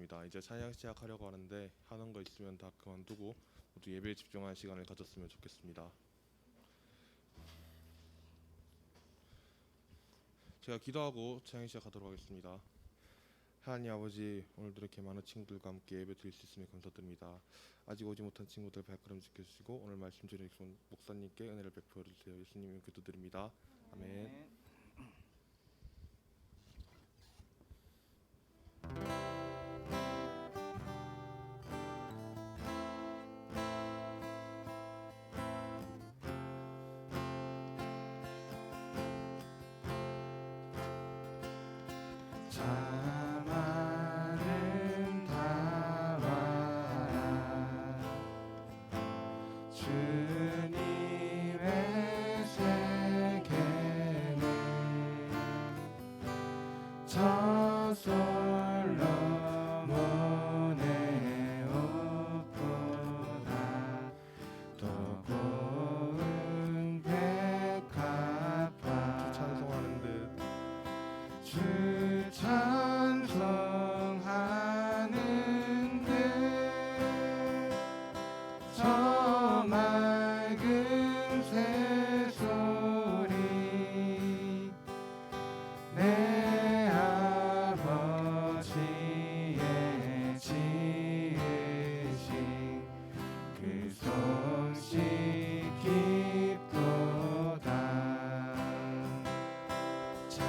좋습니다. 이제 찬양 시작하려고 하는데 하는 거 있으면 다 그만두고 모두 예배에 집중하는 시간을 가졌으면 좋겠습니다. 제가 기도하고 찬양 시작하도록 하겠습니다. 하나님 아버지, 오늘도 이렇게 많은 친구들과 함께 예배 드릴 수 있으니 감사드립니다. 아직 오지 못한 친구들 발걸음 지켜주시고 오늘 말씀 주신 목사님께 은혜를 베풀어 주세요. 예수님의 기도드립니다. 아멘. 참 아름다워라 주님의 세계는 저 솔로몬의 옷보다 더 고운 백합화 찬송하는 듯 주 찬송하는 듯 저 맑은 새소리 내 아버지의 지으신 그 솜씨 깊도다 참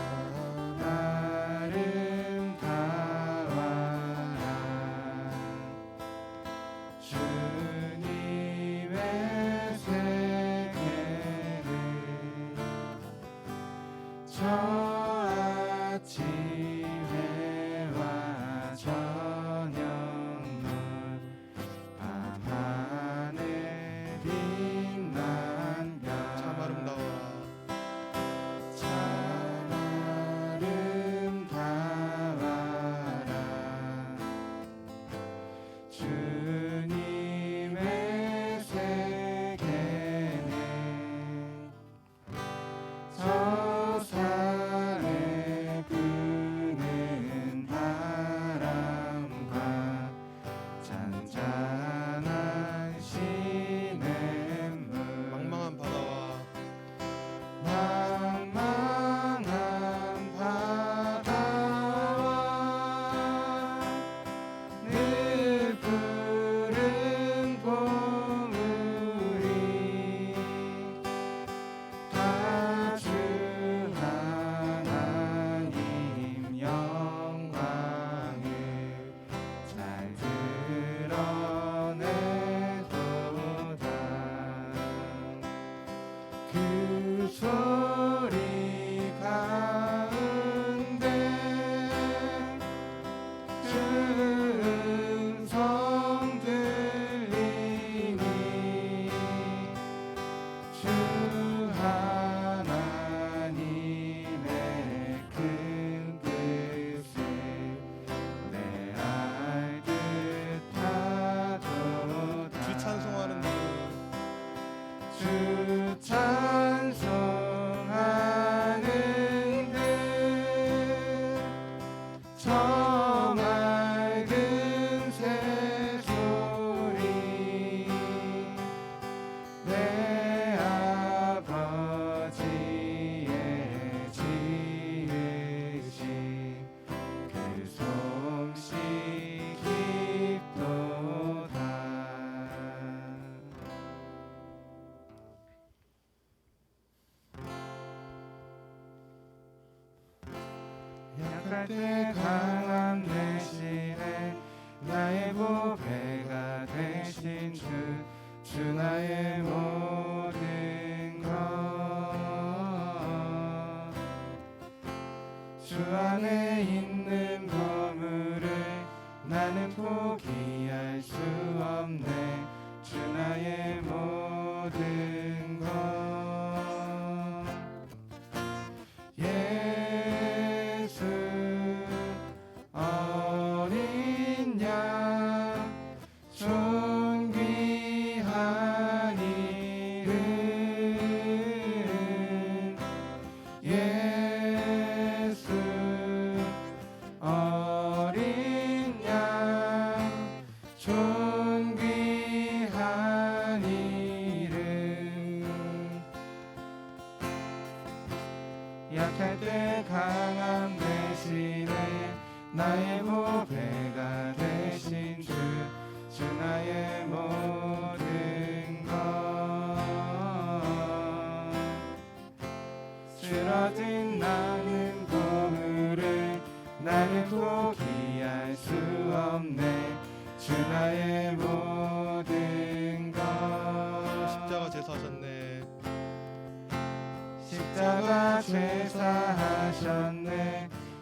아름다워라 주님의 세계는 저 아침 해와 저녁물 밤하늘 빛난 별 참 아름다워라. 참 아름다워라 주님의 세계는 저 산에 부는 바람과 잔잔한 시냇물 망망한 바다와 망망한 바다와 늘 푸른 봉우리 다 주 하나님 영광을 잘 드러내도다 그 소리 가운데 음성 들리니 주 하나님의 큰 뜻을 내 알 듯하도다 주 찬송하는 듯 주 찬송하는 듯 저 맑은 새소리 내 아버지의 지으신 그 솜씨 깊도다 약할 때 강한 대신에 나의 보배가 되신 주 나의 모든 것 주 안에 있는 보물을 나는 포기할 수 없네 주 나의 모든 것 예수 나의 보배가 되신 주 나의 모든 것. 쓰러진 나는 보물을 나는 포기할 수 없네. 주 나의 모든 것. 십자가 제사하셨네. 십자가 제사하셨네.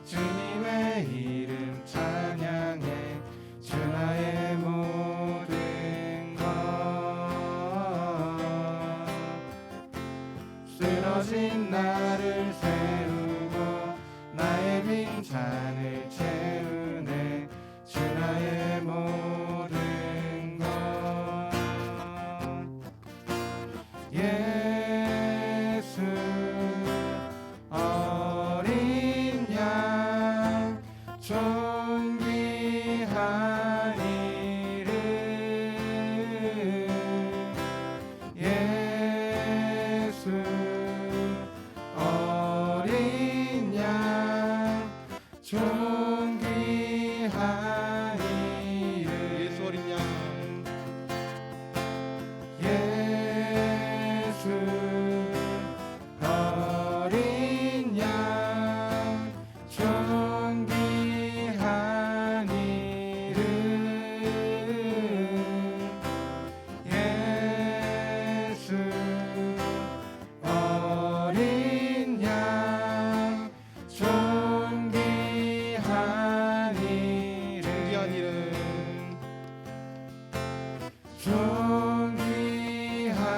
주님의 이름 찬양해. 주 나의 모든 것. 쓰러진 나를 세우고 나의 빈잔을 채우네. 주 나의 모든 것. 예수 어린 양 존귀한 이름. 예수 어린 양 존귀한 이름. 예수 어린 양. 예수 어린 양 존귀한 이름. 예수 어린 양 존귀한 이름. 귀한 이름. 존귀한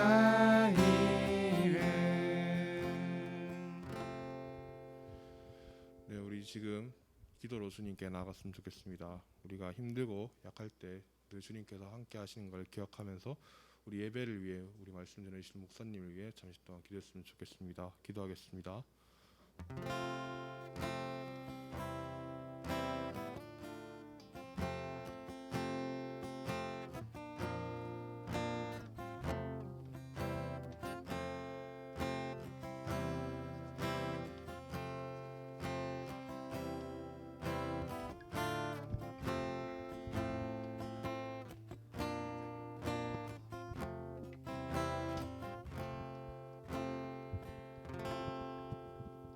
이름. 네, 우리 지금 기도로 주님께 나아갔으면 좋겠습니다. 우리가 힘들고 약할 때 늘 주님께서 함께 하시는 걸 기억하면서 우리 예배를 위해 우리 말씀 전해주신 목사님을 위해 잠시 동안 기도했으면 좋겠습니다. 기도하겠습니다.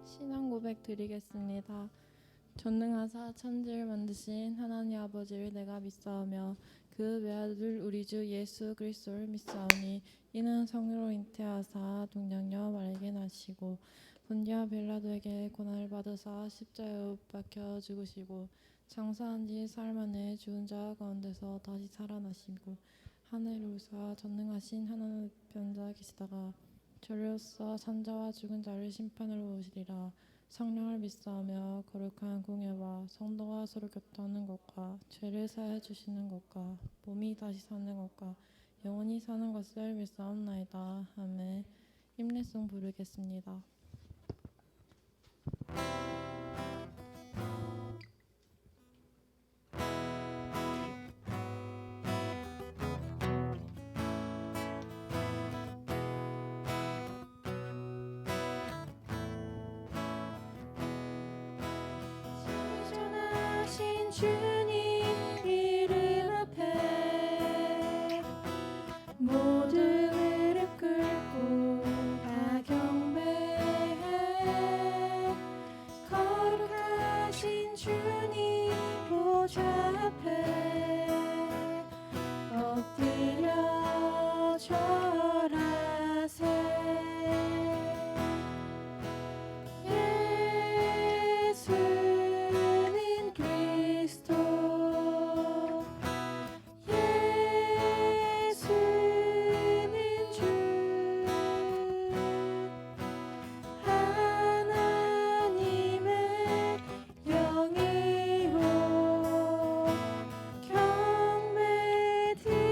신앙 고백 드리겠습니다. 전능하사 천지를 만드신 하나님 아버지를 내가 믿사오며 그 외아들 우리 주 예수 그리스도를 믿사오니 이는 성령으로 잉태하사 동정녀 마리아에게 나시고 본디아 빌라도에게 고난을 받으사 십자가에 못 박혀 죽으시고 장사한 지 사흘 만에 죽은 자 가운데서 다시 살아나시고 하늘에 오르사 전능하신 하나님 편자 계시다가 저리로서 산자와 죽은 자를 심판하러 오시리라. 성령을 믿사오며 거룩한 공예와 성도가 서로 교통하는 것과 죄를 사해 주시는 것과 몸이 다시 사는 것과 영원히 사는 것을 믿사옵나이다. 아멘. 힘내송 부르겠습니다. 신전하신 주님 이름 앞에 모든 무릎 꿇고 다 경배해. 거룩하신 주님 보좌 앞에 엎드려 절하세. 예수는 그리스도, 예수는 주, 하나님의 영이요 경배드리리.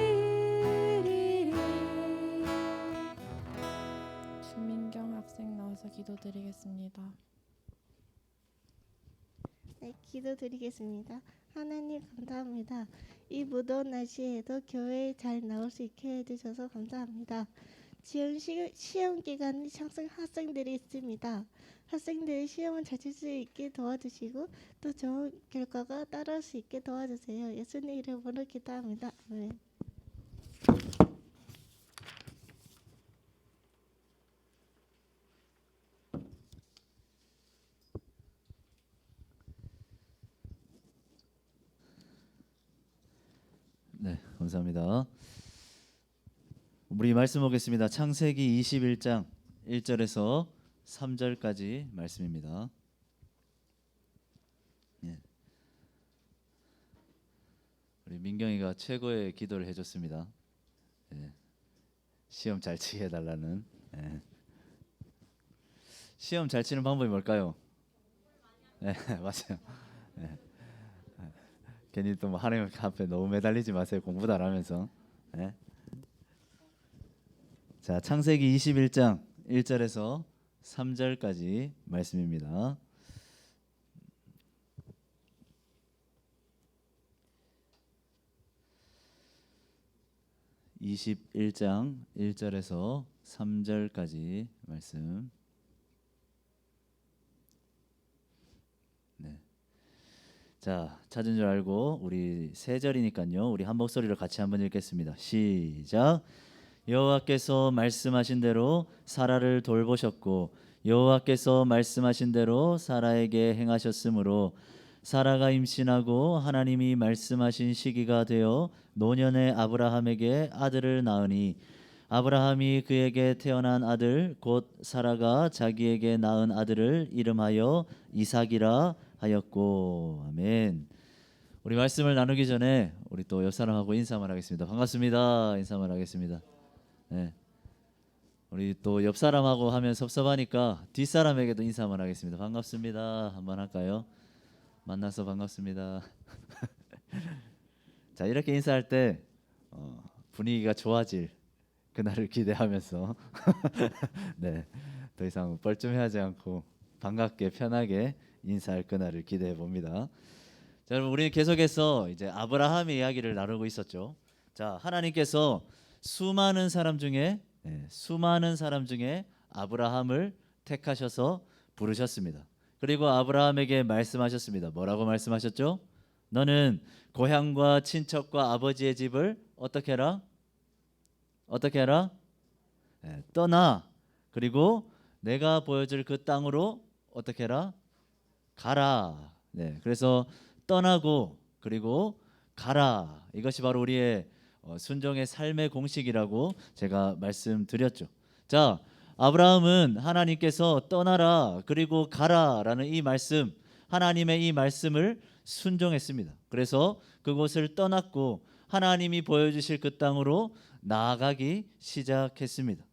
주민경 학생 나와서 기도드리겠습니다. 네, 기도드리겠습니다. 하나님 감사합니다. 이 무더운 날씨에도 교회에 잘 나올 수 있게 해주셔서 감사합니다. 지금 시험 기간에 학생들이 있습니다. 학생들이 시험을 잘 칠 수 있게 도와주시고 또 좋은 결과가 따라올 수 있게 도와주세요. 예수님 이름으로 기도합니다. 아멘. 네, 감사합니다. 우리 말씀 보겠습니다. 창세기 21장 1절에서 3절까지 말씀입니다. 예. 우리 민경이가 최고의 기도를 해줬습니다. 예. 시험 잘 치게 해달라는. 예. 시험 잘 치는 방법이 뭘까요? 네, 맞아요. 예. 괜히 또 뭐 하나님 앞에 너무 매달리지 마세요. 공부도 안 하면서. 네. 자, 창세기 21장 1절에서 3절까지 말씀입니다. (21장) 1절에서 3절까지 말씀. 네. 자, 찾은 줄 알고 우리 세 절이니까요. 우리 한 목소리로 같이 한번 읽겠습니다. 시작. 여호와께서 말씀하신 대로 사라를 돌보셨고 여호와께서 말씀하신 대로 사라에게 행하셨으므로 사라가 임신하고 하나님이 말씀하신 시기가 되어 노년의 아브라함에게 아들을 낳으니 아브라함이 그에게 태어난 아들 곧 사라가 자기에게 낳은 아들을 이름하여 이삭이라 하였고. 아멘. 우리 말씀을 나누기 전에 우리 또 옆 사람하고 인사만 하겠습니다. 반갑습니다. 인사만 하겠습니다. 네. 우리 또 옆 사람하고 하면 섭섭하니까 뒷 사람에게도 인사만 하겠습니다. 반갑습니다. 한번 할까요? 만나서 반갑습니다. 자, 이렇게 인사할 때 분위기가 좋아질 그날을 기대하면서 네, 더 이상 뻘쭘해하지 않고 반갑게 편하게 인사할 그날을 기대해 봅니다. 자, 여러분 우리는 계속해서 이제 아브라함의 이야기를 나누고 있었죠. 자, 하나님께서 수많은 사람 중에 아브라함을 택하셔서 부르셨습니다. 그리고 아브라함에게 말씀하셨습니다. 뭐라고 말씀하셨죠? 너는 고향과 친척과 아버지의 집을 어떻게 해라? 떠나. 그리고 내가 보여줄 그 땅으로 어떻게 해라? 가라. 네, 그래서 떠나고 그리고 가라. 이것이 바로 우리의 순종의 삶의 공식이라고 제가 말씀드렸죠. 자, 아브라함은 하나님께서 떠나라 그리고 가라라는 이 말씀, 하나님의 이 말씀을 순종했습니다. 그래서 그곳을 떠났고 하나님이 보여주실 그 땅으로 나아가기 시작했습니다.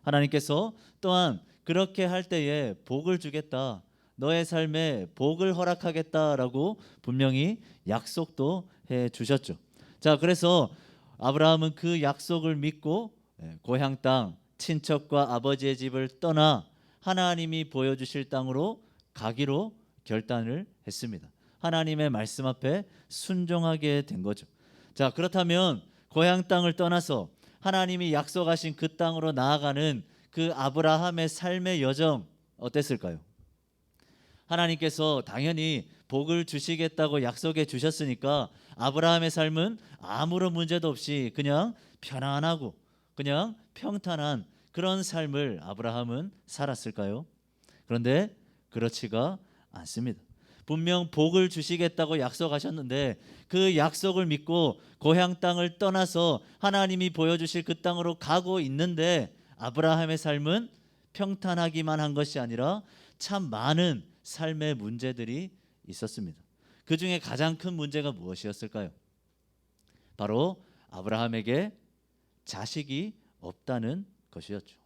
하나님께서 또한 그렇게 할 때에 복을 주겠다, 너의 삶에 복을 허락하겠다라고 분명히 약속도 해 주셨죠. 자, 그래서 아브라함은 그 약속을 믿고 고향 땅, 친척과 아버지의 집을 떠나 하나님이 보여주실 땅으로 가기로 결단을 했습니다. 하나님의 말씀 앞에 순종하게 된 거죠. 자, 그렇다면 고향 땅을 떠나서 하나님이 약속하신 그 땅으로 나아가는 그 아브라함의 삶의 여정 어땠을까요? 하나님께서 당연히 복을 주시겠다고 약속해 주셨으니까 아브라함의 삶은 아무런 문제도 없이 그냥 편안하고 그냥 평탄한 그런 삶을 아브라함은 살았을까요? 그런데 그렇지가 않습니다. 분명 복을 주시겠다고 약속하셨는데 그 약속을 믿고 고향 땅을 떠나서 하나님이 보여주실 그 땅으로 가고 있는데 아브라함의 삶은 평탄하기만 한 것이 아니라 참 많은 삶의 문제들이 있었습니다. 그 중에 가장 큰 문제가 무엇이었을까요? 바로 아브라함에게 자식이 없다는 것이었죠.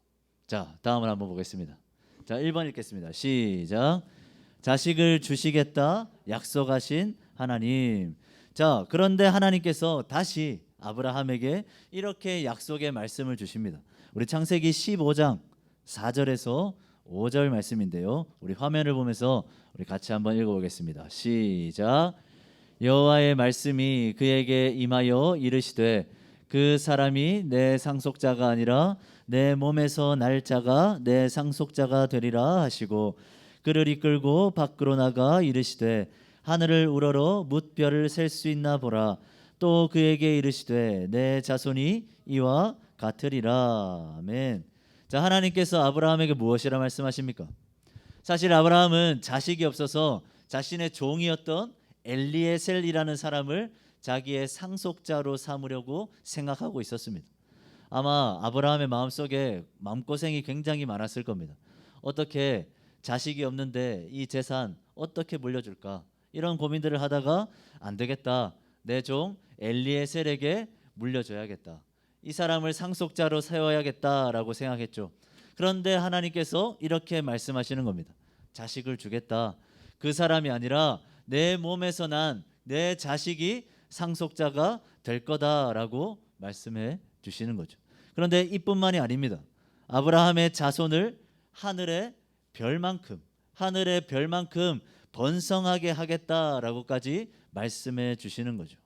자, 다음을 한번 보겠습니다. 자, 1번 읽겠습니다. 시작. 자식을 주시겠다 약속하신 하나님. 자, 그런데 하나님께서 다시 아브라함에게 이렇게 약속의 말씀을 주십니다. 우리 창세기 15장 4절에서 5절 말씀인데요. 우리 화면을 보면서 우리 같이 한번 읽어보겠습니다. 시작. 여호와의 말씀이 그에게 임하여 이르시되 그 사람이 내 상속자가 아니라 내 몸에서 날 자가 내 상속자가 되리라 하시고 그를 이끌고 밖으로 나가 이르시되 하늘을 우러러 뭇별을 셀 수 있나 보라. 또 그에게 이르시되 내 자손이 이와 같으리라. 아멘. 자, 하나님께서 아브라함에게 무엇이라 말씀하십니까? 사실 아브라함은 자식이 없어서 자신의 종이었던 엘리에셀이라는 사람을 자기의 상속자로 삼으려고 생각하고 있었습니다. 아마 아브라함의 마음속에 마음고생이 굉장히 많았을 겁니다. 어떻게 자식이 없는데 이 재산 어떻게 물려줄까? 이런 고민들을 하다가 안 되겠다. 내 종 엘리에셀에게 물려줘야겠다. 이 사람을 상속자로 세워야겠다라고 생각했죠. 그런데 하나님께서 이렇게 말씀하시는 겁니다. 자식을 주겠다. 그 사람이 아니라 내 몸에서 난 내 자식이 상속자가 될 거다라고 말씀해 주시는 거죠. 그런데 이뿐만이 아닙니다. 아브라함의 자손을 하늘의 별만큼 번성하게 하겠다라고까지 말씀해 주시는 거죠.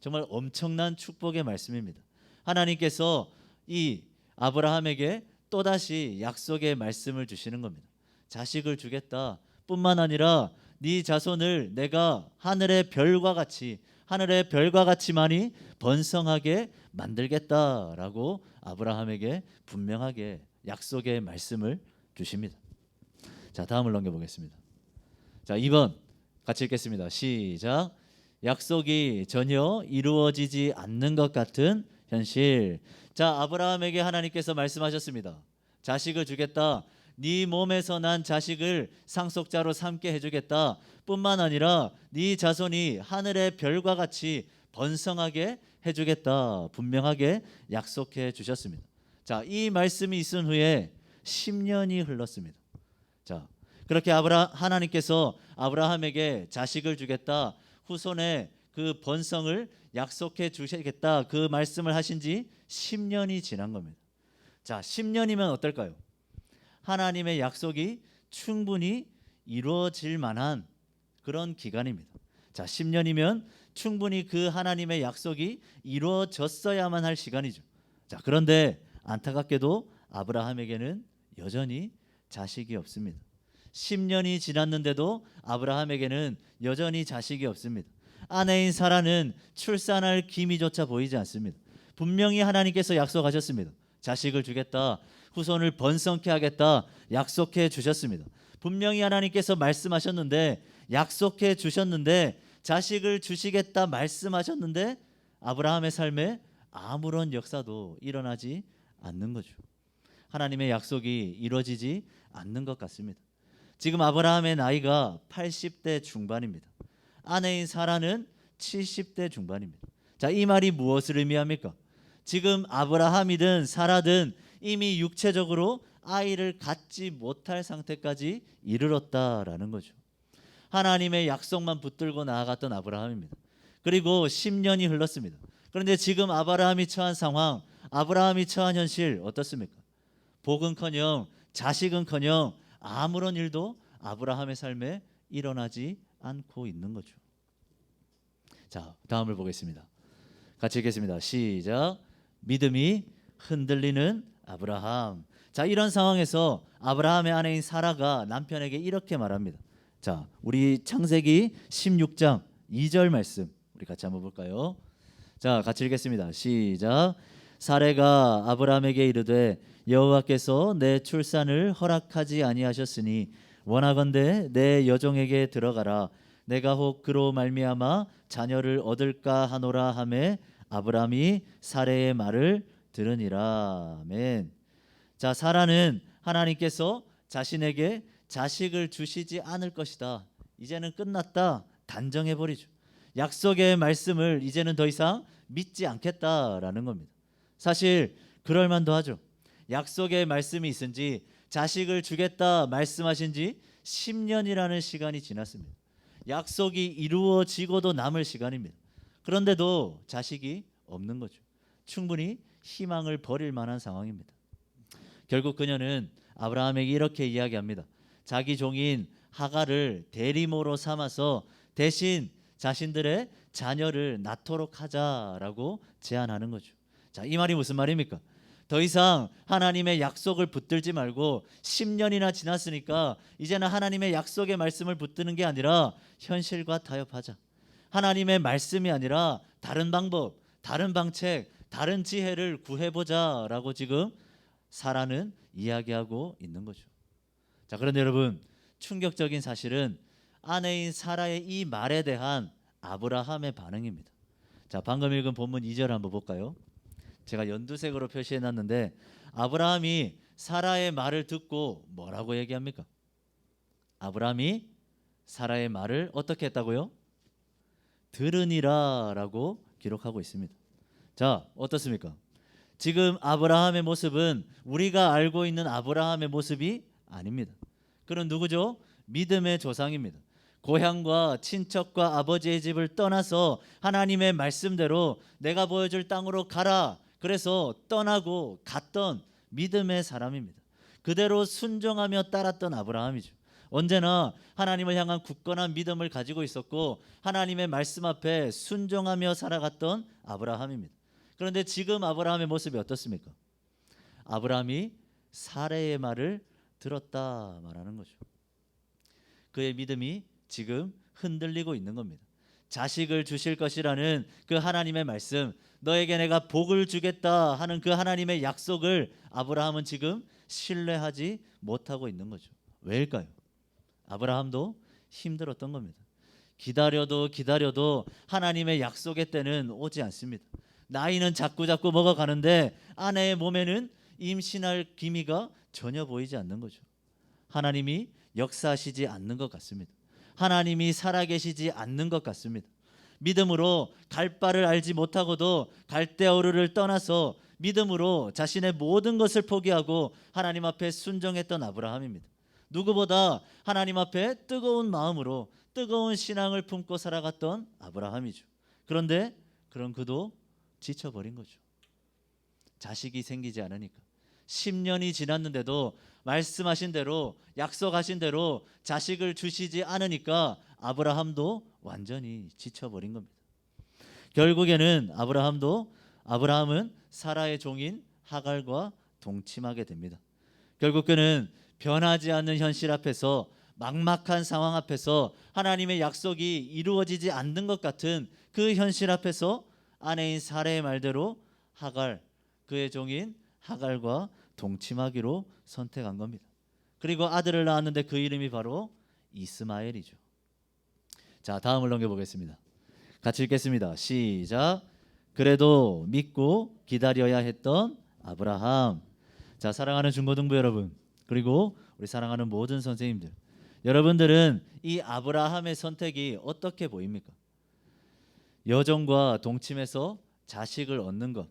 정말 엄청난 축복의 말씀입니다. 하나님께서 이 아브라함에게 또다시 약속의 말씀을 주시는 겁니다. 자식을 주겠다 뿐만 아니라 네 자손을 내가 하늘의 별과 같이 많이 번성하게 만들겠다라고 아브라함에게 분명하게 약속의 말씀을 주십니다. 자, 다음을 넘겨보겠습니다. 자, 2번 같이 읽겠습니다. 시작. 약속이 전혀 이루어지지 않는 것 같은 현실. 자, 아브라함에게 하나님께서 말씀하셨습니다. 자식을 주겠다. 네 몸에서 난 자식을 상속자로 삼게 해주겠다. 뿐만 아니라 네 자손이 하늘의 별과 같이 번성하게 해주겠다. 분명하게 약속해 주셨습니다. 자, 이 말씀이 있은 후에 10년이 흘렀습니다. 자, 그렇게 하나님께서 아브라함에게 자식을 주겠다. 후손의 그 번성을 약속해 주시겠다. 그 말씀을 하신 지 10년이 지난 겁니다. 자, 10년이면 어떨까요? 하나님의 약속이 충분히 이루어질 만한 그런 기간입니다. 자, 10년이면 충분히 그 하나님의 약속이 이루어졌어야만 할 시간이죠. 자, 그런데 안타깝게도 아브라함에게는 여전히 자식이 없습니다. 10년이 지났는데도 아브라함에게는 여전히 자식이 없습니다. 아내인 사라는 출산할 기미조차 보이지 않습니다. 분명히 하나님께서 약속하셨습니다. 자식을 주겠다. 후손을 번성케 하겠다. 약속해 주셨습니다. 분명히 하나님께서 말씀하셨는데 약속해 주셨는데 자식을 주시겠다 말씀하셨는데 아브라함의 삶에 아무런 역사도 일어나지 않는 거죠. 하나님의 약속이 이루어지지 않는 것 같습니다. 지금 아브라함의 나이가 80대 중반입니다. 아내인 사라는 70대 중반입니다. 자, 이 말이 무엇을 의미합니까? 지금 아브라함이든 사라든 이미 육체적으로 아이를 갖지 못할 상태까지 이르렀다라는 거죠. 하나님의 약속만 붙들고 나아갔던 아브라함입니다. 그리고 10년이 흘렀습니다. 그런데 지금 아브라함이 처한 상황, 아브라함이 처한 현실 어떻습니까? 복은커녕 자식은커녕 아무런 일도 아브라함의 삶에 일어나지 않고 있는 거죠. 자, 다음을 보겠습니다. 같이 읽겠습니다. 시작. 믿음이 흔들리는 아브라함. 자, 이런 상황에서 아브라함의 아내인 사라가 남편에게 이렇게 말합니다. 자, 우리 창세기 16장 2절 말씀 우리 같이 한번 볼까요? 자, 같이 읽겠습니다. 시작. 사레가 아브라함에게 이르되 여호와께서 내 출산을 허락하지 아니하셨으니 원하건대 내 여종에게 들어가라. 내가 혹 그로 말미암아 자녀를 얻을까 하노라 하매 아브라함이 사레의 말을 들으니라. 아멘. 자, 사라는 하나님께서 자신에게 자식을 주시지 않을 것이다. 이제는 끝났다. 단정해 버리죠. 약속의 말씀을 이제는 더 이상 믿지 않겠다라는 겁니다. 사실 그럴 만도 하죠. 약속의 말씀이 있은지 자식을 주겠다 말씀하신 지 10년이라는 시간이 지났습니다. 약속이 이루어지고도 남을 시간입니다. 그런데도 자식이 없는 거죠. 충분히 희망을 버릴 만한 상황입니다. 결국 그녀는 아브라함에게 이렇게 이야기합니다. 자기 종인 하갈을 대리모로 삼아서 대신 자신들의 자녀를 낳도록 하자라고 제안하는 거죠. 자, 이 말이 무슨 말입니까? 더 이상 하나님의 약속을 붙들지 말고 10년이나 지났으니까 이제는 하나님의 약속의 말씀을 붙드는 게 아니라 현실과 타협하자. 하나님의 말씀이 아니라 다른 방법, 다른 방책, 다른 지혜를 구해보자라고 지금 사라는 이야기하고 있는 거죠. 자, 그런데 여러분, 충격적인 사실은 아내인 사라의 이 말에 대한 아브라함의 반응입니다. 자, 방금 읽은 본문 2절 한번 볼까요? 제가 연두색으로 표시해 놨는데 아브라함이 사라의 말을 듣고 뭐라고 얘기합니까? 아브라함이 사라의 말을 어떻게 했다고요? 들으니라라고 기록하고 있습니다. 자, 어떻습니까? 지금 아브라함의 모습은 우리가 알고 있는 아브라함의 모습이 아닙니다. 그는 누구죠? 믿음의 조상입니다. 고향과 친척과 아버지의 집을 떠나서 하나님의 말씀대로 내가 보여줄 땅으로 가라. 그래서 떠나고 갔던 믿음의 사람입니다. 그대로 순종하며 따랐던 아브라함이죠. 언제나 하나님을 향한 굳건한 믿음을 가지고 있었고 하나님의 말씀 앞에 순종하며 살아갔던 아브라함입니다. 그런데 지금 아브라함의 모습이 어떻습니까? 아브라함이 사레의 말을 들었다 말하는 거죠. 그의 믿음이 지금 흔들리고 있는 겁니다. 자식을 주실 것이라는 그 하나님의 말씀, 너에게 내가 복을 주겠다 하는 그 하나님의 약속을 아브라함은 지금 신뢰하지 못하고 있는 거죠. 왜일까요? 아브라함도 힘들었던 겁니다. 기다려도 하나님의 약속의 때는 오지 않습니다. 나이는 자꾸 먹어가는데 아내의 몸에는 임신할 기미가 전혀 보이지 않는 거죠. 하나님이 역사하시지 않는 것 같습니다. 하나님이 살아계시지 않는 것 같습니다. 믿음으로 갈 바를 알지 못하고도 갈대아우르를 떠나서 믿음으로 자신의 모든 것을 포기하고 하나님 앞에 순종했던 아브라함입니다. 누구보다 하나님 앞에 뜨거운 마음으로 뜨거운 신앙을 품고 살아갔던 아브라함이죠. 그런데 그런 그도 지쳐버린 거죠. 자식이 생기지 않으니까 10년이 지났는데도 말씀하신 대로 약속하신 대로 자식을 주시지 않으니까 아브라함도 완전히 지쳐버린 겁니다. 결국에는 아브라함은 사라의 종인 하갈과 동침하게 됩니다. 결국 그는 변하지 않는 현실 앞에서 막막한 상황 앞에서 하나님의 약속이 이루어지지 않는 것 같은 그 현실 앞에서 아내인 사라의 말대로 그의 종인 하갈과 동침하기로 선택한 겁니다. 그리고 아들을 낳았는데 그 이름이 바로 이스마엘이죠. 자, 다음을 넘겨보겠습니다. 같이 읽겠습니다. 시작. 그래도 믿고 기다려야 했던 아브라함. 자, 사랑하는 중고등부 여러분, 그리고 우리 사랑하는 모든 선생님들, 여러분들은 이 아브라함의 선택이 어떻게 보입니까? 여종과 동침해서 자식을 얻는 것.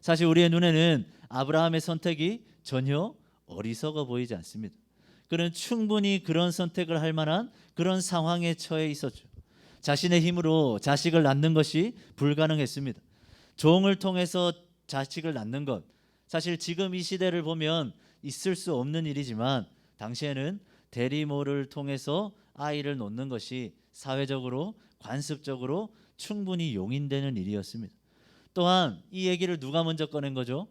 사실 우리의 눈에는 아브라함의 선택이 전혀 어리석어 보이지 않습니다. 그는 충분히 그런 선택을 할 만한 그런 상황에 처해 있었죠. 자신의 힘으로 자식을 낳는 것이 불가능했습니다. 종을 통해서 자식을 낳는 것, 사실 지금 이 시대를 보면 있을 수 없는 일이지만 당시에는 대리모를 통해서 아이를 놓는 것이 사회적으로 관습적으로 충분히 용인되는 일이었습니다. 또한 이 얘기를 누가 먼저 꺼낸 거죠?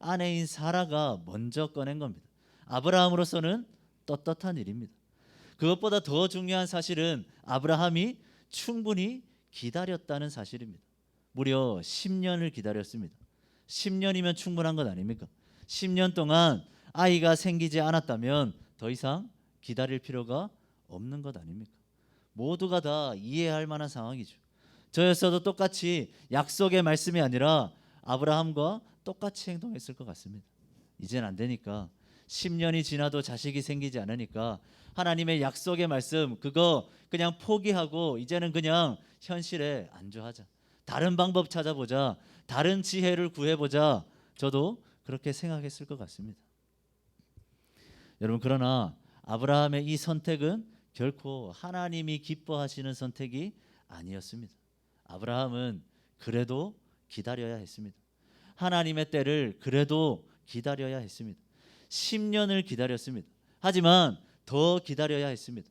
아내인 사라가 먼저 꺼낸 겁니다. 아브라함으로서는 떳떳한 일입니다. 그것보다 더 중요한 사실은 아브라함이 충분히 기다렸다는 사실입니다. 무려 10년을 기다렸습니다. 10년이면 충분한 것 아닙니까? 10년 동안 아이가 생기지 않았다면 더 이상 기다릴 필요가 없는 것 아닙니까? 모두가 다 이해할 만한 상황이죠. 저였어도 똑같이 약속의 말씀이 아니라 아브라함과 똑같이 행동했을 것 같습니다. 이젠 안 되니까 10년이 지나도 자식이 생기지 않으니까 하나님의 약속의 말씀 그거 그냥 포기하고 이제는 그냥 현실에 안주하자. 다른 방법 찾아보자. 다른 지혜를 구해보자. 저도 그렇게 생각했을 것 같습니다. 여러분, 그러나 아브라함의 이 선택은 결코 하나님이 기뻐하시는 선택이 아니었습니다. 아브라함은 그래도 기다려야 했습니다. 하나님의 때를 그래도 기다려야 했습니다. 10년을 기다렸습니다. 하지만 더 기다려야 했습니다.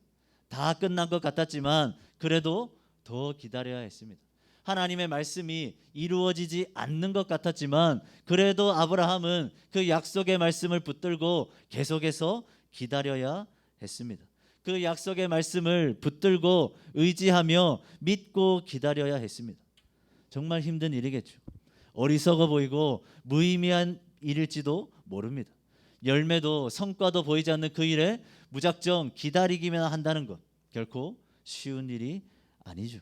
다 끝난 것 같았지만 그래도 더 기다려야 했습니다. 하나님의 말씀이 이루어지지 않는 것 같았지만 그래도 아브라함은 그 약속의 말씀을 붙들고 계속해서 기다려야 했습니다. 그 약속의 말씀을 붙들고 의지하며 믿고 기다려야 했습니다. 정말 힘든 일이겠죠. 어리석어 보이고 무의미한 일일지도 모릅니다. 열매도 성과도 보이지 않는 그 일에 무작정 기다리기만 한다는 것 결코 쉬운 일이 아니죠.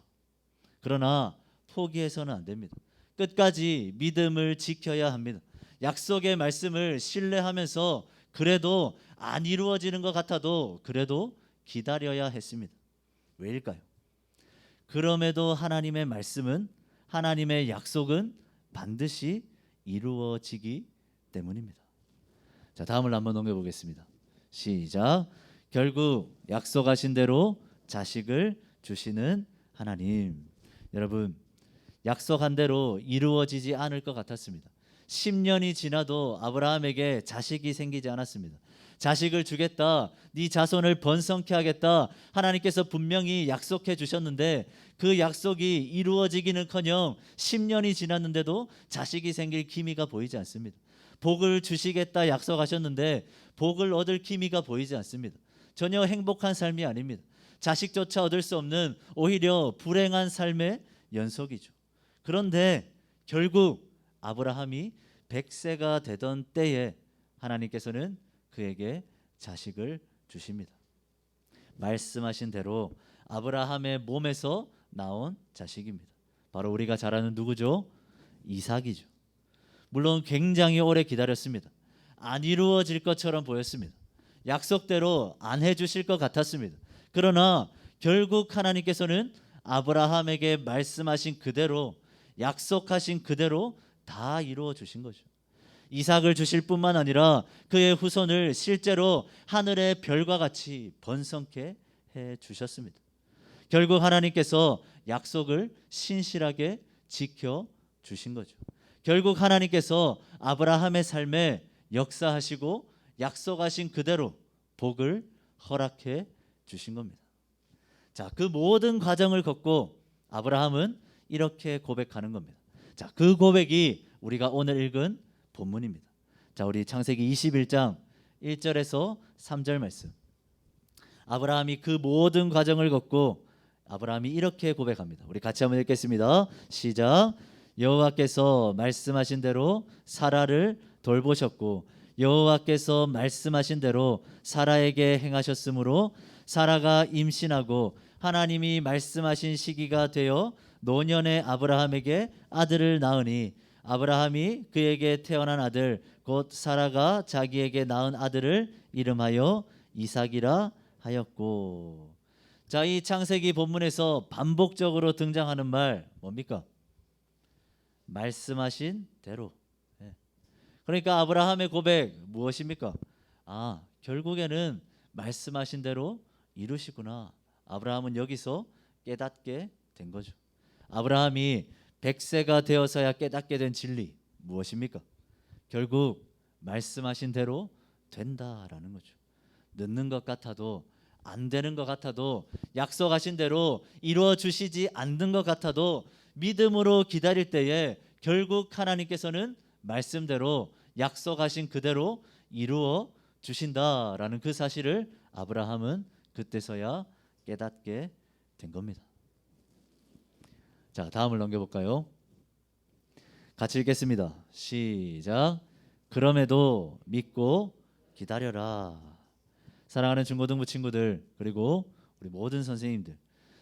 그러나 포기해서는 안 됩니다. 끝까지 믿음을 지켜야 합니다. 약속의 말씀을 신뢰하면서 그래도 안 이루어지는 것 같아도 그래도 기다려야 했습니다. 왜일까요? 그럼에도 하나님의 말씀은 하나님의 약속은 반드시 이루어지기 때문입니다. 자, 다음을 한번 넘겨보겠습니다. 시작. 결국 약속하신 대로 자식을 주시는 하나님. 여러분, 약속한 대로 이루어지지 않을 것 같았습니다. 10년이 지나도 아브라함에게 자식이 생기지 않았습니다. 자식을 주겠다, 네 자손을 번성케 하겠다, 하나님께서 분명히 약속해 주셨는데 그 약속이 이루어지기는커녕 10년이 지났는데도 자식이 생길 기미가 보이지 않습니다. 복을 주시겠다 약속하셨는데 복을 얻을 기미가 보이지 않습니다. 전혀 행복한 삶이 아닙니다. 자식조차 얻을 수 없는 오히려 불행한 삶의 연속이죠. 그런데 결국 아브라함이 100세가 되던 때에 하나님께서는 그에게 자식을 주십니다. 말씀하신 대로 아브라함의 몸에서 나온 자식입니다. 바로 우리가 잘 아는 누구죠? 이삭이죠. 물론 굉장히 오래 기다렸습니다. 안 이루어질 것처럼 보였습니다. 약속대로 안 해주실 것 같았습니다. 그러나 결국 하나님께서는 아브라함에게 말씀하신 그대로, 약속하신 그대로 다 이루어 주신 거죠. 이삭을 주실 뿐만 아니라 그의 후손을 실제로 하늘의 별과 같이 번성케 해 주셨습니다. 결국 하나님께서 약속을 신실하게 지켜 주신 거죠. 결국 하나님께서 아브라함의 삶에 역사하시고 약속하신 그대로 복을 허락해 주신 겁니다. 자, 그 모든 과정을 겪고 아브라함은 이렇게 고백하는 겁니다. 자, 그 고백이 우리가 오늘 읽은 본문입니다. 자, 우리 창세기 21장 1절에서 3절 말씀. 아브라함이 그 모든 과정을 겪고 아브라함이 이렇게 고백합니다. 우리 같이 한번 읽겠습니다. 시작. 여호와께서 말씀하신 대로 사라를 돌보셨고 여호와께서 말씀하신 대로 사라에게 행하셨으므로 사라가 임신하고 하나님이 말씀하신 시기가 되어 노년의 아브라함에게 아들을 낳으니 아브라함이 그에게 태어난 아들 곧 사라가 자기에게 낳은 아들을 이름하여 이삭이라 하였고. 자, 이 창세기 본문에서 반복적으로 등장하는 말 뭡니까? 말씀하신 대로. 그러니까 아브라함의 고백 무엇입니까? 결국에는 말씀하신 대로 이루시구나. 아브라함은 여기서 깨닫게 된 거죠. 아브라함이 100세가 되어서야 깨닫게 된 진리 무엇입니까? 결국 말씀하신 대로 된다라는 거죠. 늦는 것 같아도, 안 되는 것 같아도, 약속하신 대로 이루어 주시지 않는 것 같아도 믿음으로 기다릴 때에 결국 하나님께서는 말씀대로 약속하신 그대로 이루어 주신다라는 그 사실을 아브라함은 그때서야 깨닫게 된 겁니다. 자, 다음을 넘겨볼까요? 같이 읽겠습니다. 시작. 그럼에도 믿고 기다려라. 사랑하는 중고등부 친구들, 그리고 우리 모든 선생님들,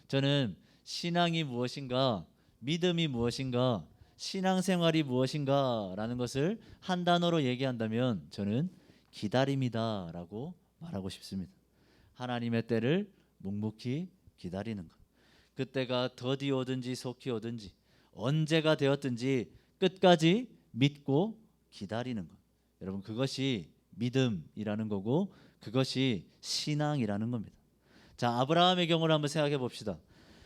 저는 신앙이 무엇인가, 믿음이 무엇인가, 신앙생활이 무엇인가 라는 것을 한 단어로 얘기한다면 저는 기다림이다라고 말하고 싶습니다. 하나님의 때를 묵묵히 기다리는 것. 그때가 더디 오든지 속히 오든지 언제가 되었든지 끝까지 믿고 기다리는 것. 여러분, 그것이 믿음이라는 거고 그것이 신앙이라는 겁니다. 자, 아브라함의 경우를 한번 생각해 봅시다.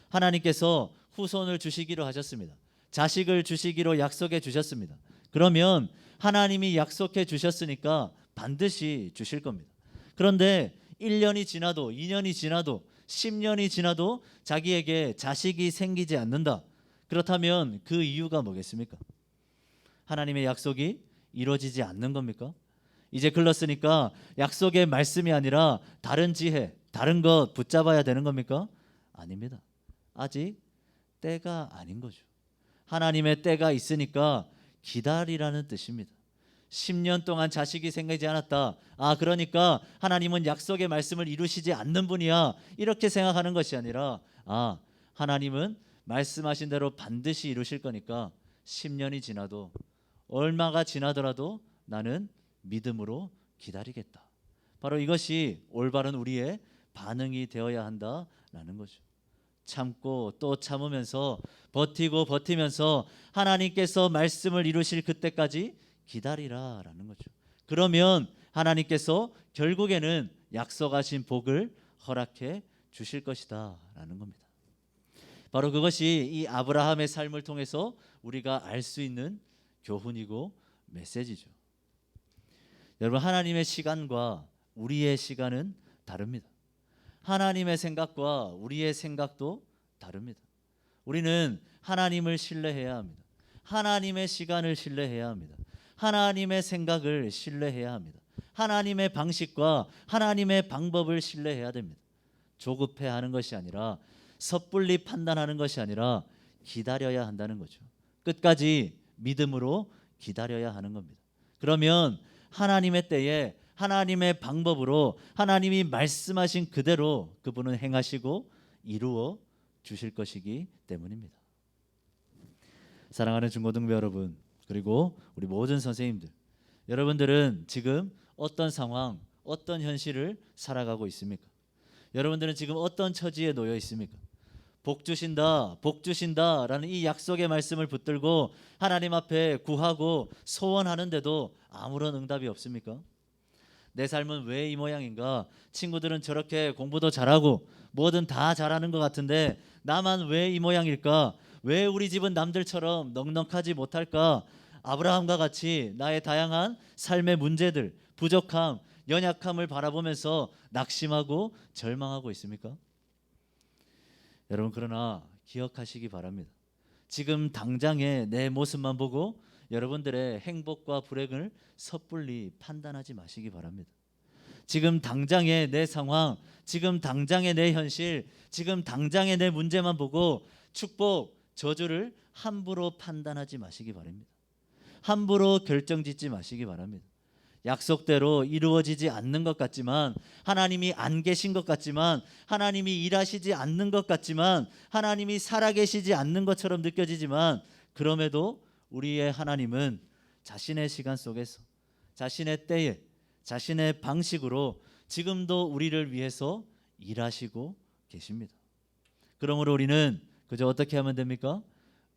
하나님께서 후손을 주시기로 하셨습니다. 자식을 주시기로 약속해 주셨습니다. 그러면 하나님이 약속해 주셨으니까 반드시 주실 겁니다. 그런데 1년이 지나도 2년이 지나도 10년이 지나도 자기에게 자식이 생기지 않는다. 그렇다면 그 이유가 뭐겠습니까? 하나님의 약속이 이루어지지 않는 겁니까? 이제 글렀으니까 약속의 말씀이 아니라 다른 지혜, 다른 것 붙잡아야 되는 겁니까? 아닙니다. 아직 때가 아닌 거죠. 하나님의 때가 있으니까 기다리라는 뜻입니다. 10년 동안 자식이 생기지 않았다. 그러니까 하나님은 약속의 말씀을 이루시지 않는 분이야. 이렇게 생각하는 것이 아니라 하나님은 말씀하신 대로 반드시 이루실 거니까 10년이 지나도 얼마가 지나더라도 나는 믿음으로 기다리겠다. 바로 이것이 올바른 우리의 반응이 되어야 한다라는 거죠. 참고 또 참으면서 버티고 버티면서 하나님께서 말씀을 이루실 그때까지 기다리라라는 거죠. 그러면 하나님께서 결국에는 약속하신 복을 허락해 주실 것이다라는 겁니다. 바로 그것이 이 아브라함의 삶을 통해서 우리가 알 수 있는 교훈이고 메시지죠. 여러분, 하나님의 시간과 우리의 시간은 다릅니다. 하나님의 생각과 우리의 생각도 다릅니다. 우리는 하나님을 신뢰해야 합니다. 하나님의 시간을 신뢰해야 합니다. 하나님의 생각을 신뢰해야 합니다. 하나님의 방식과 하나님의 방법을 신뢰해야 됩니다. 조급해하는 것이 아니라 섣불리 판단하는 것이 아니라 기다려야 한다는 거죠. 끝까지 믿음으로 기다려야 하는 겁니다. 그러면 하나님의 때에 하나님의 방법으로 하나님이 말씀하신 그대로 그분은 행하시고 이루어 주실 것이기 때문입니다. 사랑하는 중고등부 여러분, 그리고 우리 모든 선생님들, 여러분들은 지금 어떤 상황, 어떤 현실을 살아가고 있습니까? 여러분들은 지금 어떤 처지에 놓여 있습니까? 복 주신다, 복 주신다라는 이 약속의 말씀을 붙들고 하나님 앞에 구하고 소원하는데도 아무런 응답이 없습니까? 내 삶은 왜 이 모양인가? 친구들은 저렇게 공부도 잘하고 뭐든 다 잘하는 것 같은데 나만 왜 이 모양일까? 왜 우리 집은 남들처럼 넉넉하지 못할까? 아브라함과 같이 나의 다양한 삶의 문제들, 부족함, 연약함을 바라보면서 낙심하고 절망하고 있습니까? 여러분, 그러나 기억하시기 바랍니다. 지금 당장의 내 모습만 보고 여러분들의 행복과 불행을 섣불리 판단하지 마시기 바랍니다. 지금 당장의 내 상황, 지금 당장의 내 현실, 지금 당장의 내 문제만 보고 축복, 저주를 함부로 판단하지 마시기 바랍니다. 함부로 결정짓지 마시기 바랍니다. 약속대로 이루어지지 않는 것 같지만, 하나님이 안 계신 것 같지만, 하나님이 일하시지 않는 것 같지만, 하나님이 살아계시지 않는 것처럼 느껴지지만, 그럼에도 우리의 하나님은 자신의 시간 속에서, 자신의 때에, 자신의 방식으로 지금도 우리를 위해서 일하시고 계십니다. 그러므로 우리는 그저 어떻게 하면 됩니까?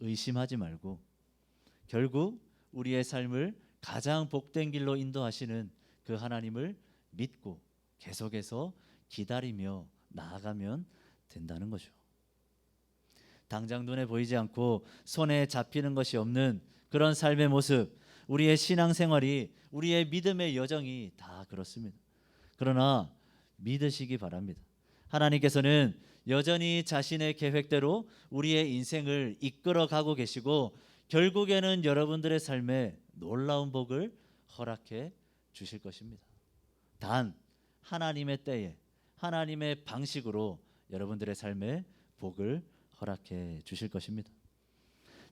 의심하지 말고 결국 우리의 삶을 가장 복된 길로 인도하시는 그 하나님을 믿고 계속해서 기다리며 나아가면 된다는 거죠. 당장 눈에 보이지 않고 손에 잡히는 것이 없는 그런 삶의 모습, 우리의 신앙생활이, 우리의 믿음의 여정이 다 그렇습니다. 그러나 믿으시기 바랍니다. 하나님께서는 여전히 자신의 계획대로 우리의 인생을 이끌어가고 계시고 결국에는 여러분들의 삶에 놀라운 복을 허락해 주실 것입니다. 단 하나님의 때에, 하나님의 방식으로 여러분들의 삶에 복을 허락해 주실 것입니다.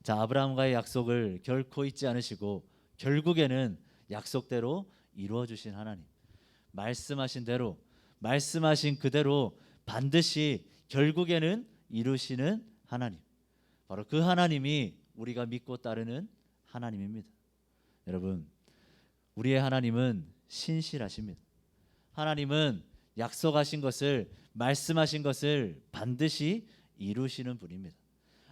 자, 아브라함과의 약속을 결코 잊지 않으시고 결국에는 약속대로 이루어 주신 하나님, 말씀하신 대로, 말씀하신 그대로 반드시 결국에는 이루시는 하나님, 바로 그 하나님이 우리가 믿고 따르는 하나님입니다. 여러분, 우리의 하나님은 신실하십니다. 하나님은 약속하신 것을, 말씀하신 것을 반드시 이루시는 분입니다.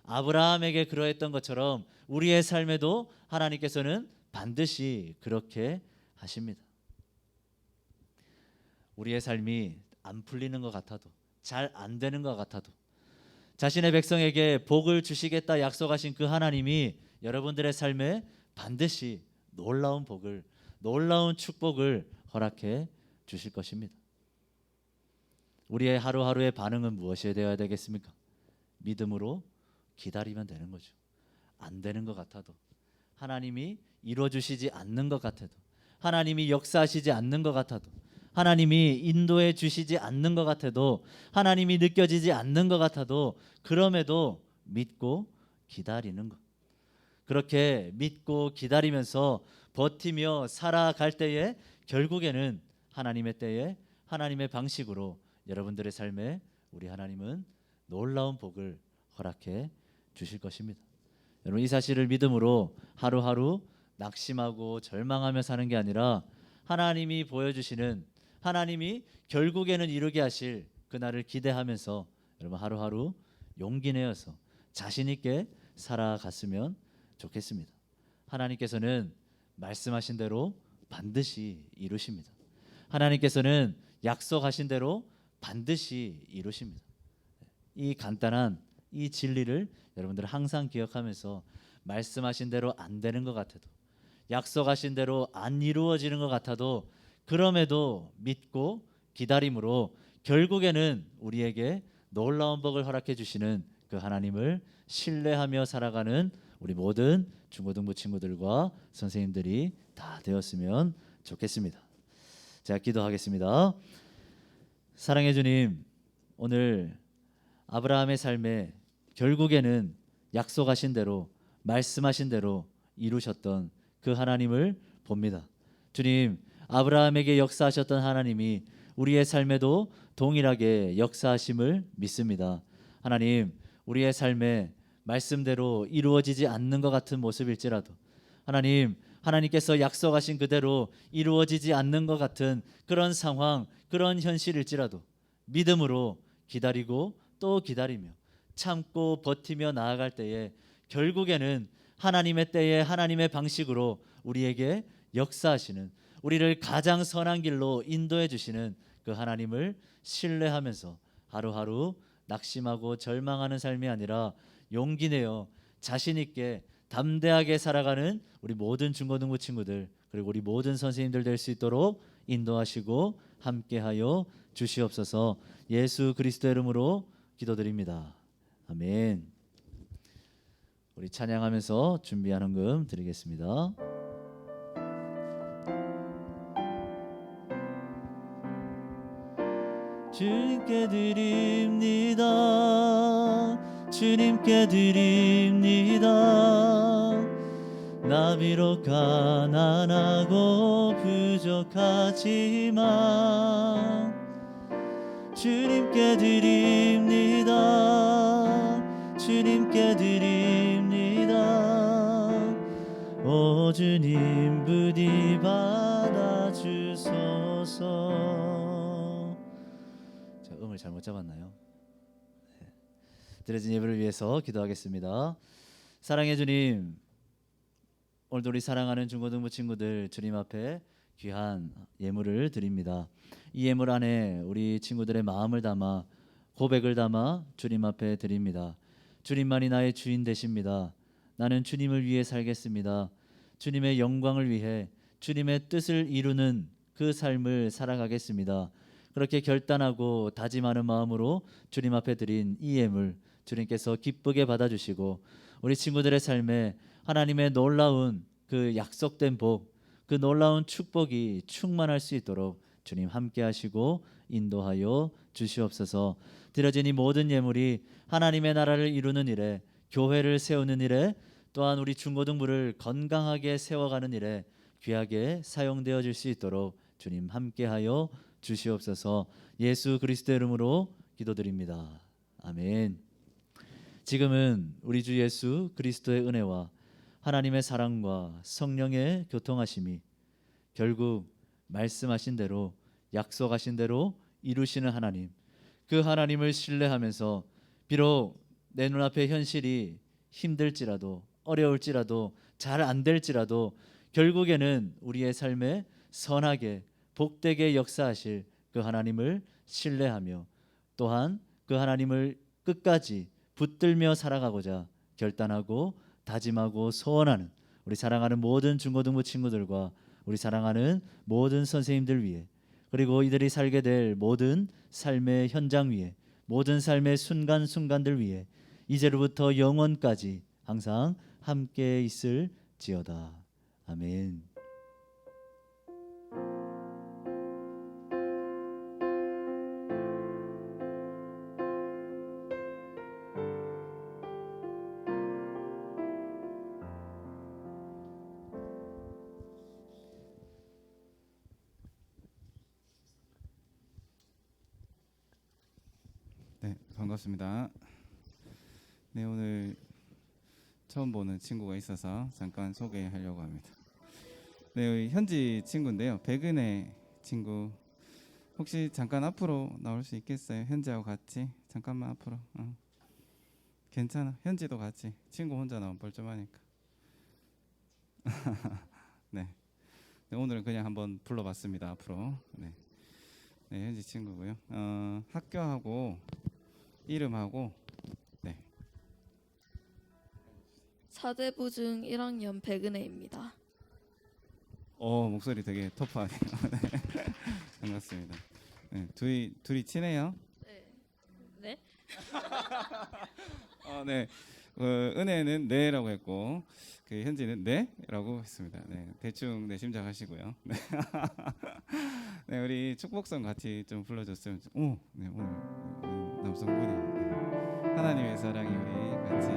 아브라함에게 그러했던 것처럼 우리의 삶에도 하나님께서는 반드시 그렇게 하십니다. 우리의 삶이 안 풀리는 것 같아도, 잘 안 되는 것 같아도 자신의 백성에게 복을 주시겠다 약속하신 그 하나님이 여러분들의 삶에 반드시 놀라운 복을, 놀라운 축복을 허락해 주실 것입니다. 우리의 하루하루의 반응은 무엇이 되어야 되겠습니까? 믿음으로 기다리면 되는 거죠. 안 되는 것 같아도, 하나님이 이루어 주시지 않는 것 같아도, 하나님이 역사하시지 않는 것 같아도, 하나님이 인도해 주시지 않는 것 같아도, 하나님이 느껴지지 않는 것 같아도, 그럼에도 믿고 기다리는 것. 그렇게 믿고 기다리면서 버티며 살아갈 때에 결국에는 하나님의 때에 하나님의 방식으로 여러분들의 삶에 우리 하나님은 놀라운 복을 허락해 주실 것입니다. 여러분, 이 사실을 믿음으로 하루하루 낙심하고 절망하며 사는 게 아니라 하나님이 보여주시는, 하나님이 결국에는 이루게 하실 그날을 기대하면서 여러분 하루하루 용기 내어서 자신 있게 살아갔으면 좋겠습니다. 하나님께서는 말씀하신 대로 반드시 이루십니다. 하나님께서는 약속하신 대로 반드시 이루십니다. 이 간단한 이 진리를 여러분들 항상 기억하면서 말씀하신 대로 안 되는 것 같아도, 약속하신 대로 안 이루어지는 것 같아도, 그럼에도 믿고 기다림으로 결국에는 우리에게 놀라운 복을 허락해 주시는 그 하나님을 신뢰하며 살아가는 우리 모든 중고등부 친구들과 선생님들이 다 되었으면 좋겠습니다. 제가 기도하겠습니다. 사랑해 주님, 오늘 아브라함의 삶에 결국에는 약속하신 대로 말씀하신 대로 이루셨던 그 하나님을 봅니다. 주님, 아브라함에게 역사하셨던 하나님이 우리의 삶에도 동일하게 역사하심을 믿습니다. 하나님, 우리의 삶에 말씀대로 이루어지지 않는 것 같은 모습일지라도, 하나님, 하나님께서 약속하신 그대로 이루어지지 않는 것 같은 그런 상황, 그런 현실일지라도 믿음으로 기다리고 또 기다리며 참고 버티며 나아갈 때에 결국에는 하나님의 때에 하나님의 방식으로 우리에게 역사하시는, 우리를 가장 선한 길로 인도해 주시는 그 하나님을 신뢰하면서 하루하루 낙심하고 절망하는 삶이 아니라 용기 내어 자신 있게 담대하게 살아가는 우리 모든 중고등부 친구들, 그리고 우리 모든 선생님들 될 수 있도록 인도하시고 함께하여 주시옵소서. 예수 그리스도의 이름으로 기도드립니다. 아멘. 우리 찬양하면서 준비한 헌금 드리겠습니다. 주님께 드립니다. 주님께 드립니다. 나 비록 가난하고 부족하지만 주님께 드립니다. 주님께 드립니다. 오 주님 부디 받아주소서. 자, 음을 잘못 잡았나요? 네. 드려진 예배를 위해서 기도하겠습니다. 사랑해 주님, 오늘도 우리 사랑하는 중고등부 친구들 주님 앞에 귀한 예물을 드립니다. 이 예물 안에 우리 친구들의 마음을 담아 고백을 담아 주님 앞에 드립니다. 주님만이 나의 주인 되십니다. 나는 주님을 위해 살겠습니다. 주님의 영광을 위해 주님의 뜻을 이루는 그 삶을 살아가겠습니다. 그렇게 결단하고 다짐하는 마음으로 주님 앞에 드린 이 예물 주님께서 기쁘게 받아주시고 우리 친구들의 삶에 하나님의 놀라운 그 약속된 복, 그 놀라운 축복이 충만할 수 있도록 주님 함께 하시고 인도하여 주시옵소서. 드려진 이 모든 예물이 하나님의 나라를 이루는 일에, 교회를 세우는 일에, 또한 우리 중고등부를 건강하게 세워가는 일에 귀하게 사용되어질 수 있도록 주님 함께하여 주시옵소서. 예수 그리스도의 이름으로 기도드립니다. 아멘. 지금은 우리 주 예수 그리스도의 은혜와 하나님의 사랑과 성령의 교통하심이 결국 말씀하신 대로 약속하신 대로 이루시는 하나님, 그 하나님을 신뢰하면서 비록 내 눈앞의 현실이 힘들지라도 어려울지라도 잘 안 될지라도 결국에는 우리의 삶에 선하게 복되게 역사하실 그 하나님을 신뢰하며 또한 그 하나님을 끝까지 붙들며 살아가고자 결단하고 다짐하고 소원하는 우리 사랑하는 모든 중고등부 친구들과 우리 사랑하는 모든 선생님들 위해, 그리고 이들이 살게 될 모든 삶의 현장 위에, 모든 삶의 순간순간들 위해 이제로부터 영원까지 항상 함께 있을지어다. 아멘. 네, 반갑습니다. 네, 오늘 처음 보는 친구가 있어서 잠깐 소개하려고 합니다. 네, 우리 현지 친구인데요. 백은혜 친구. 혹시 잠깐 앞으로 나올 수 있겠어요? 현지하고 같이 잠깐만 앞으로. 괜찮아. 현지도 같이. 친구 혼자 나오면 뻘쭘하니까. 네. 네, 오늘은 그냥 한번 불러봤습니다. 앞으로. 네. 네, 현지 친구고요. 학교하고 이름하고 네. 사대부중 1학년 백은혜입니다. 목소리 되게 터프하네요. 네. 반갑습니다. 네, 둘이 친해요? 네. 네? 네. 은혜는 네라고 했고 그 현지는 네라고 했습니다. 네, 대충 네 심작하시고요. 네. 네, 우리 축복성 같이 좀 불러줬으면. 네, 오늘 남성분이 하나님의 사랑이 우리 같이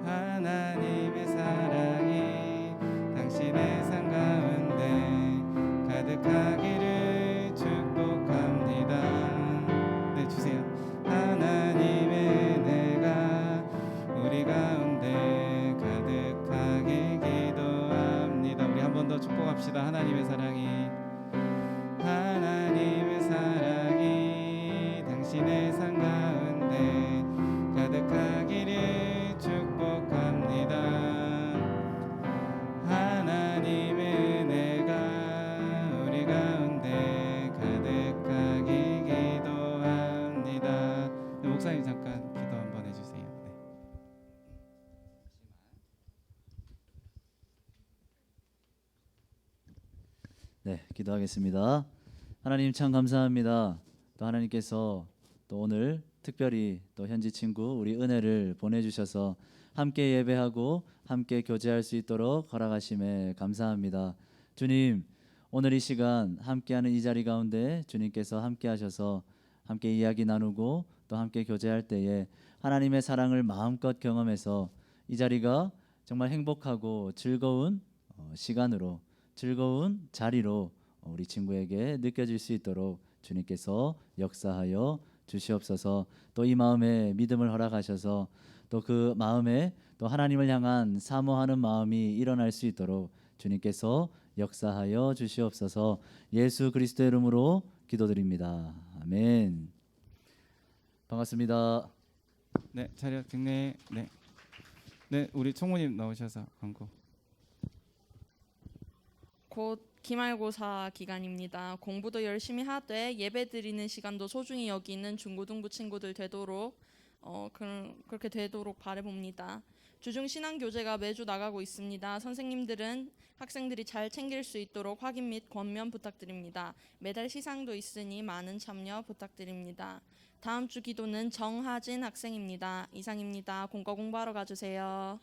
하나님의 사랑이 당신의 삶 가운데 가득하기를 축복합니다. 네, 주세요. 하나님의 은혜가 우리 가운데 가득하게 기도합니다. 우리 한 번 더 축복합시다. 하나님의 사랑이 당신의 삶 가운데 가득하기를 축복합니다. 하나님의 은혜가 우리 가운데 가득하게 기도합니다. 네, 목사님 잠깐 기도 한번 해주세요. 네, 기도하겠습니다. 하나님 참 감사합니다. 또 하나님께서 또 오늘 특별히 또 현지 친구 우리 은혜를 보내주셔서 함께 예배하고 함께 교제할 수 있도록 허락하심에 감사합니다. 주님, 오늘 이 시간 함께하는 이 자리 가운데 주님께서 함께하셔서 함께 이야기 나누고 또 함께 교제할 때에 하나님의 사랑을 마음껏 경험해서 이 자리가 정말 행복하고 즐거운 시간으로, 즐거운 자리로 우리 친구에게 느껴질 수 있도록 주님께서 역사하여 주시옵소서. 또 이 마음에 믿음을 허락하셔서 또 그 마음에 또 하나님을 향한 사모하는 마음이 일어날 수 있도록 주님께서 역사하여 주시옵소서. 예수 그리스도의 이름으로 기도드립니다. 아멘. 반갑습니다. 네, 차렷 경례. 네, 네, 우리 총무님 나오셔서 광고. 곧 기말고사 기간입니다. 공부도 열심히 하되 예배드리는 시간도 소중히 여기는 중고등부 친구들 되도록 그렇게 되도록 바라봅니다. 주중 신앙 교재가 매주 나가고 있습니다. 선생님들은 학생들이 잘 챙길 수 있도록 확인 및 권면 부탁드립니다. 매달 시상도 있으니 많은 참여 부탁드립니다. 다음 주 기도는 정하진 학생입니다. 이상입니다. 공과 공부하러 가주세요.